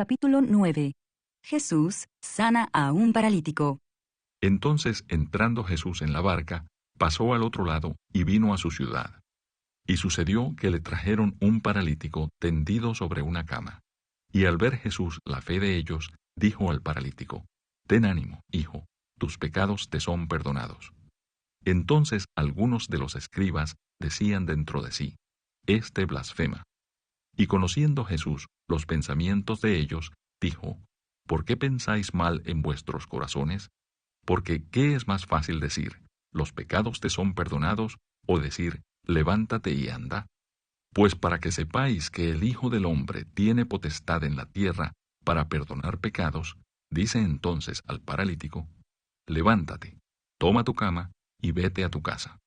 capítulo 9. Jesús sana a un paralítico. Entonces, entrando Jesús en la barca, pasó al otro lado y vino a su ciudad. Y sucedió que le trajeron un paralítico tendido sobre una cama. Y al ver Jesús la fe de ellos, dijo al paralítico: «Ten ánimo, hijo, tus pecados te son perdonados». Entonces algunos de los escribas decían dentro de sí: «Este blasfema». Y conociendo Jesús los pensamientos de ellos, dijo: «¿Por qué pensáis mal en vuestros corazones? Porque ¿qué es más fácil decir: los pecados te son perdonados, o decir: levántate y anda? Pues para que sepáis que el Hijo del Hombre tiene potestad en la tierra para perdonar pecados, dice entonces al paralítico: levántate, toma tu cama y vete a tu casa».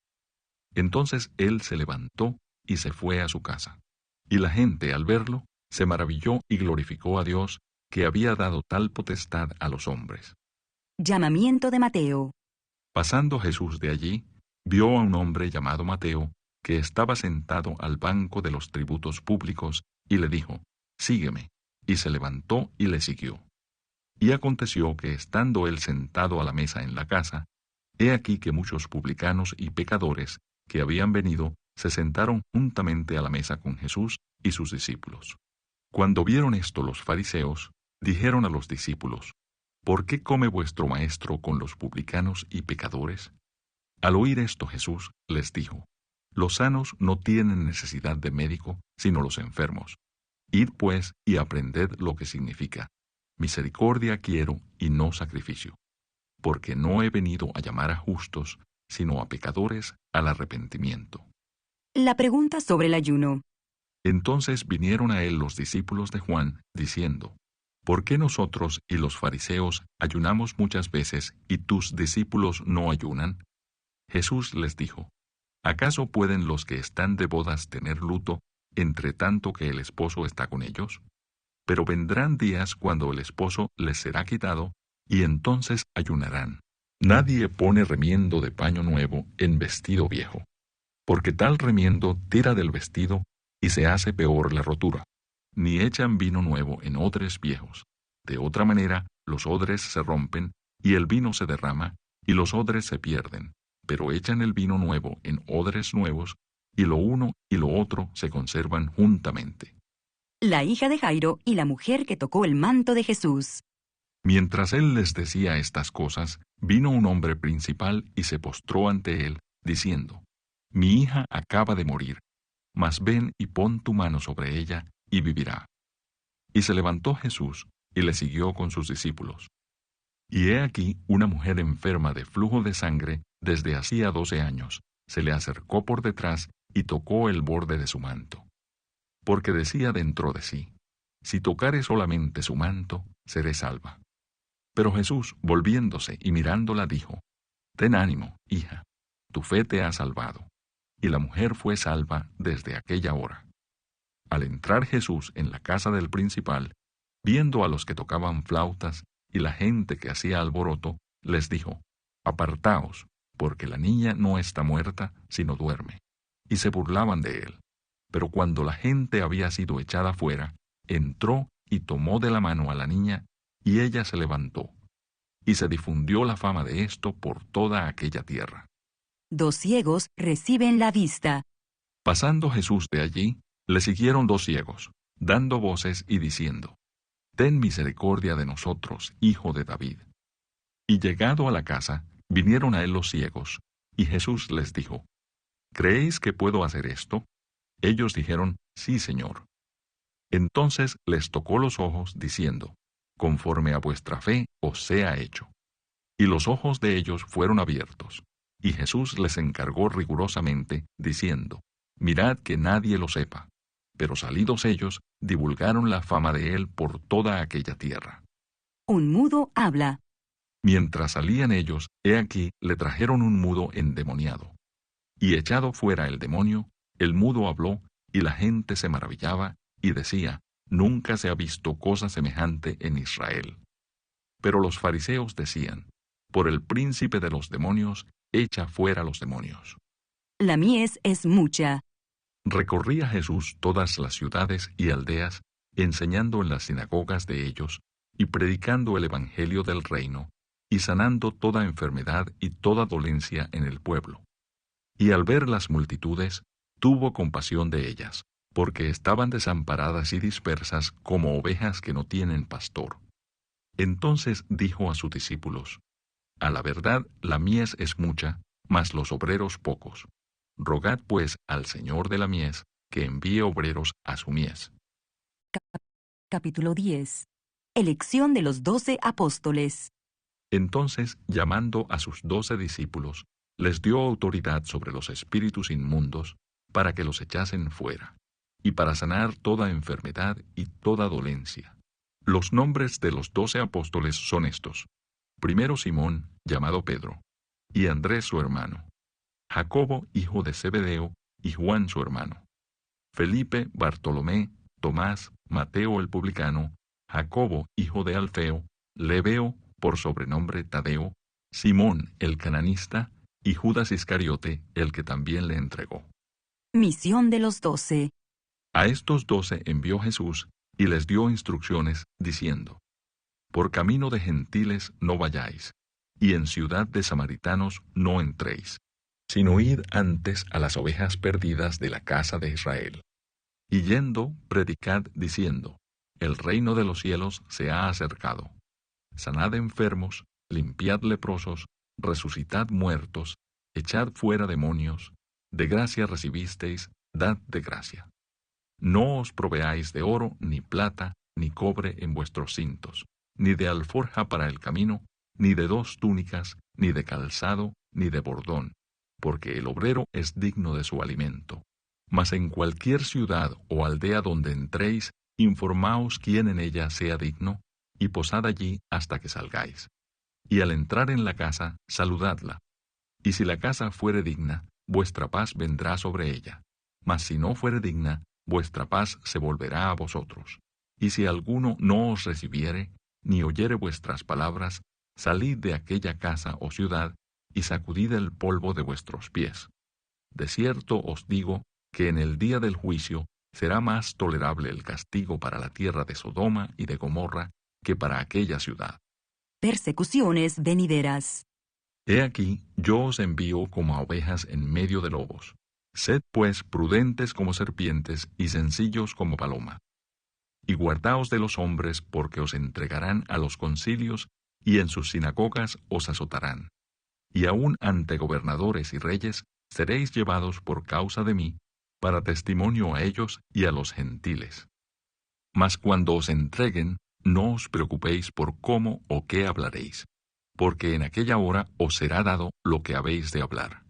Entonces él se levantó y se fue a su casa. Y la gente, al verlo, se maravilló y glorificó a Dios, que había dado tal potestad a los hombres. Llamamiento de Mateo. Pasando Jesús de allí, vio a un hombre llamado Mateo, que estaba sentado al banco de los tributos públicos, y le dijo: «Sígueme». Y se levantó y le siguió. Y aconteció que, estando él sentado a la mesa en la casa, he aquí que muchos publicanos y pecadores que habían venido se sentaron juntamente a la mesa con Jesús y sus discípulos. Cuando vieron esto los fariseos, dijeron a los discípulos: «¿Por qué come vuestro maestro con los publicanos y pecadores?». Al oír esto Jesús les dijo: «Los sanos no tienen necesidad de médico, sino los enfermos. Id pues y aprended lo que significa: misericordia quiero y no sacrificio. Porque no he venido a llamar a justos, sino a pecadores al arrepentimiento». La pregunta sobre el ayuno. Entonces vinieron a él los discípulos de Juan, diciendo: «¿Por qué nosotros y los fariseos ayunamos muchas veces, y tus discípulos no ayunan?». Jesús les dijo: «¿Acaso pueden los que están de bodas tener luto, entre tanto que el esposo está con ellos? Pero vendrán días cuando el esposo les será quitado, y entonces ayunarán. Nadie pone remiendo de paño nuevo en vestido viejo, porque tal remiendo tira del vestido y se hace peor la rotura. Ni echan vino nuevo en odres viejos. De otra manera, los odres se rompen, y el vino se derrama, y los odres se pierden. Pero echan el vino nuevo en odres nuevos, y lo uno y lo otro se conservan juntamente». La hija de Jairo y la mujer que tocó el manto de Jesús. Mientras él les decía estas cosas, vino un hombre principal y se postró ante él, diciendo: «Mi hija acaba de morir, mas ven y pon tu mano sobre ella, y vivirá». Y se levantó Jesús, y le siguió con sus discípulos. Y he aquí una mujer enferma de flujo de sangre desde hacía 12 años, se le acercó por detrás y tocó el borde de su manto. Porque decía dentro de sí: «Si tocare solamente su manto, seré salva». Pero Jesús, volviéndose y mirándola, dijo: «Ten ánimo, hija, tu fe te ha salvado». Y la mujer fue salva desde aquella hora. Al entrar Jesús en la casa del principal, viendo a los que tocaban flautas y la gente que hacía alboroto, les dijo: «Apartaos, porque la niña no está muerta, sino duerme». Y se burlaban de él. Pero cuando la gente había sido echada fuera, entró y tomó de la mano a la niña, y ella se levantó. Y se difundió la fama de esto por toda aquella tierra. 2 ciegos reciben la vista. Pasando Jesús de allí, le siguieron 2 ciegos, dando voces y diciendo: «Ten misericordia de nosotros, hijo de David». Y llegado a la casa, vinieron a él los ciegos, y Jesús les dijo: «¿Creéis que puedo hacer esto?». Ellos dijeron: «Sí, Señor». Entonces les tocó los ojos, diciendo: «Conforme a vuestra fe os sea hecho». Y los ojos de ellos fueron abiertos. Y Jesús les encargó rigurosamente, diciendo: «Mirad que nadie lo sepa». Pero salidos ellos, divulgaron la fama de él por toda aquella tierra. Un mudo habla. Mientras salían ellos, he aquí le trajeron un mudo endemoniado. Y echado fuera el demonio, el mudo habló, y la gente se maravillaba, y decía: «Nunca se ha visto cosa semejante en Israel». Pero los fariseos decían: «Por el príncipe de los demonios, echa fuera los demonios». La mies es mucha. Recorría Jesús todas las ciudades y aldeas, enseñando en las sinagogas de ellos, y predicando el evangelio del reino, y sanando toda enfermedad y toda dolencia en el pueblo. Y al ver las multitudes, tuvo compasión de ellas, porque estaban desamparadas y dispersas como ovejas que no tienen pastor. Entonces dijo a sus discípulos: A la verdad, la mies es mucha, mas los obreros pocos. Rogad pues al Señor de la mies que envíe obreros a su mies. Capítulo 10. Elección de los 12 apóstoles. Entonces, llamando a sus 12 discípulos, les dio autoridad sobre los espíritus inmundos para que los echasen fuera, y para sanar toda enfermedad y toda dolencia. Los nombres de los 12 apóstoles son estos: primero Simón, llamado Pedro, y Andrés su hermano, Jacobo, hijo de Zebedeo, y Juan su hermano, Felipe, Bartolomé, Tomás, Mateo el publicano, Jacobo, hijo de Alfeo, Lebeo, por sobrenombre Tadeo, Simón el cananista, y Judas Iscariote, el que también le entregó. Misión de los 12. A estos 12 envió Jesús, y les dio instrucciones, diciendo: Por camino de gentiles no vayáis, y en ciudad de samaritanos no entréis, sino id antes a las ovejas perdidas de la casa de Israel. Y yendo, predicad diciendo: El reino de los cielos se ha acercado. Sanad enfermos, limpiad leprosos, resucitad muertos, echad fuera demonios, de gracia recibisteis, dad de gracia. No os proveáis de oro, ni plata, ni cobre en vuestros cintos, ni de alforja para el camino, ni de 2 túnicas, ni de calzado, ni de bordón, porque el obrero es digno de su alimento. Mas en cualquier ciudad o aldea donde entréis, informaos quién en ella sea digno, y posad allí hasta que salgáis. Y al entrar en la casa, saludadla. Y si la casa fuere digna, vuestra paz vendrá sobre ella. Mas si no fuere digna, vuestra paz se volverá a vosotros. Y si alguno no os recibiere, ni oyere vuestras palabras, salid de aquella casa o ciudad, y sacudid el polvo de vuestros pies. De cierto os digo que en el día del juicio será más tolerable el castigo para la tierra de Sodoma y de Gomorra que para aquella ciudad. Persecuciones venideras. He aquí, yo os envío como a ovejas en medio de lobos. Sed pues prudentes como serpientes y sencillos como paloma. Y guardaos de los hombres, porque os entregarán a los concilios, y en sus sinagogas os azotarán. Y aun ante gobernadores y reyes seréis llevados por causa de mí, para testimonio a ellos y a los gentiles. Mas cuando os entreguen, no os preocupéis por cómo o qué hablaréis, porque en aquella hora os será dado lo que habéis de hablar.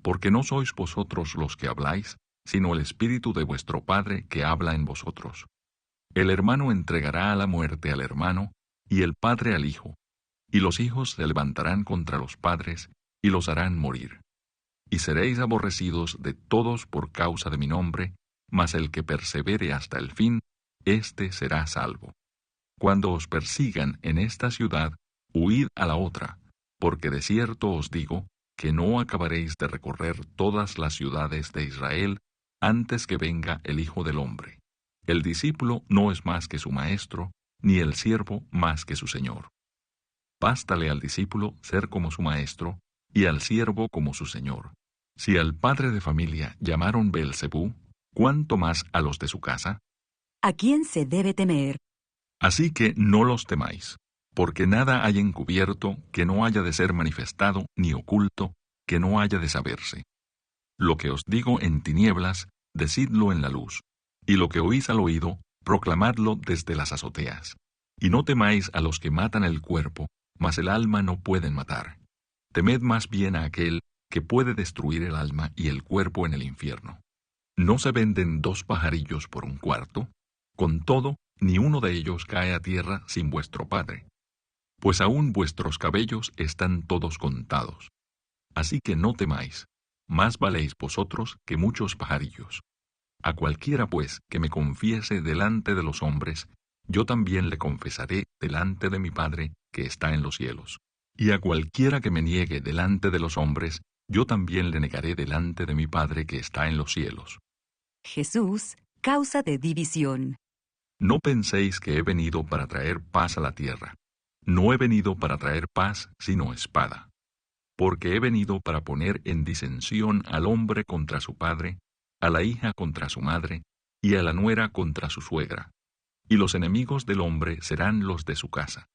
Porque no sois vosotros los que habláis, sino el Espíritu de vuestro Padre que habla en vosotros. El hermano entregará a la muerte al hermano, y el padre al hijo, y los hijos se levantarán contra los padres, y los harán morir. Y seréis aborrecidos de todos por causa de mi nombre, mas el que persevere hasta el fin, éste será salvo. Cuando os persigan en esta ciudad, huid a la otra, porque de cierto os digo que no acabaréis de recorrer todas las ciudades de Israel antes que venga el Hijo del Hombre. El discípulo no es más que su maestro, ni el siervo más que su señor. Bástale al discípulo ser como su maestro, y al siervo como su señor. Si al padre de familia llamaron Beelzebú, ¿cuánto más a los de su casa? ¿A quién se debe temer? Así que no los temáis, porque nada hay encubierto que no haya de ser manifestado, ni oculto que no haya de saberse. Lo que os digo en tinieblas, decidlo en la luz, y lo que oís al oído, proclamadlo desde las azoteas. Y no temáis a los que matan el cuerpo, mas el alma no pueden matar. Temed más bien a aquel que puede destruir el alma y el cuerpo en el infierno. ¿No se venden 2 pajarillos por un cuarto? Con todo, ni uno de ellos cae a tierra sin vuestro Padre. Pues aún vuestros cabellos están todos contados. Así que no temáis, más valéis vosotros que muchos pajarillos. A cualquiera, pues, que me confiese delante de los hombres, yo también le confesaré delante de mi Padre que está en los cielos. Y a cualquiera que me niegue delante de los hombres, yo también le negaré delante de mi Padre que está en los cielos. Jesús, causa de división. No penséis que he venido para traer paz a la tierra. No he venido para traer paz, sino espada. Porque he venido para poner en disensión al hombre contra su padre, a la hija contra su madre, y a la nuera contra su suegra. Y los enemigos del hombre serán los de su casa.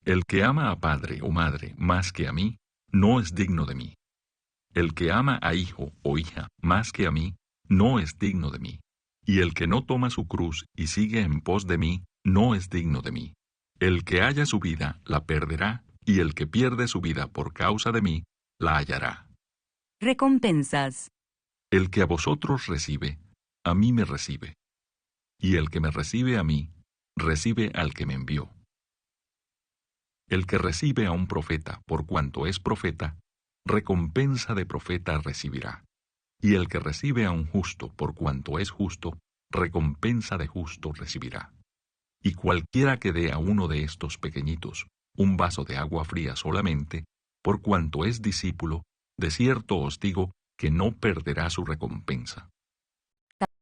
El que ama a padre o madre más que a mí, no es digno de mí. El que ama a hijo o hija más que a mí, no es digno de mí. Y el que no toma su cruz y sigue en pos de mí, no es digno de mí. El que halla su vida, la perderá, y el que pierde su vida por causa de mí, la hallará. Recompensas. El que a vosotros recibe, a mí me recibe. Y el que me recibe a mí, recibe al que me envió. El que recibe a un profeta por cuanto es profeta, recompensa de profeta recibirá. Y el que recibe a un justo por cuanto es justo, recompensa de justo recibirá. Y cualquiera que dé a uno de estos pequeñitos un vaso de agua fría solamente, por cuanto es discípulo, de cierto os digo que no perderá su recompensa.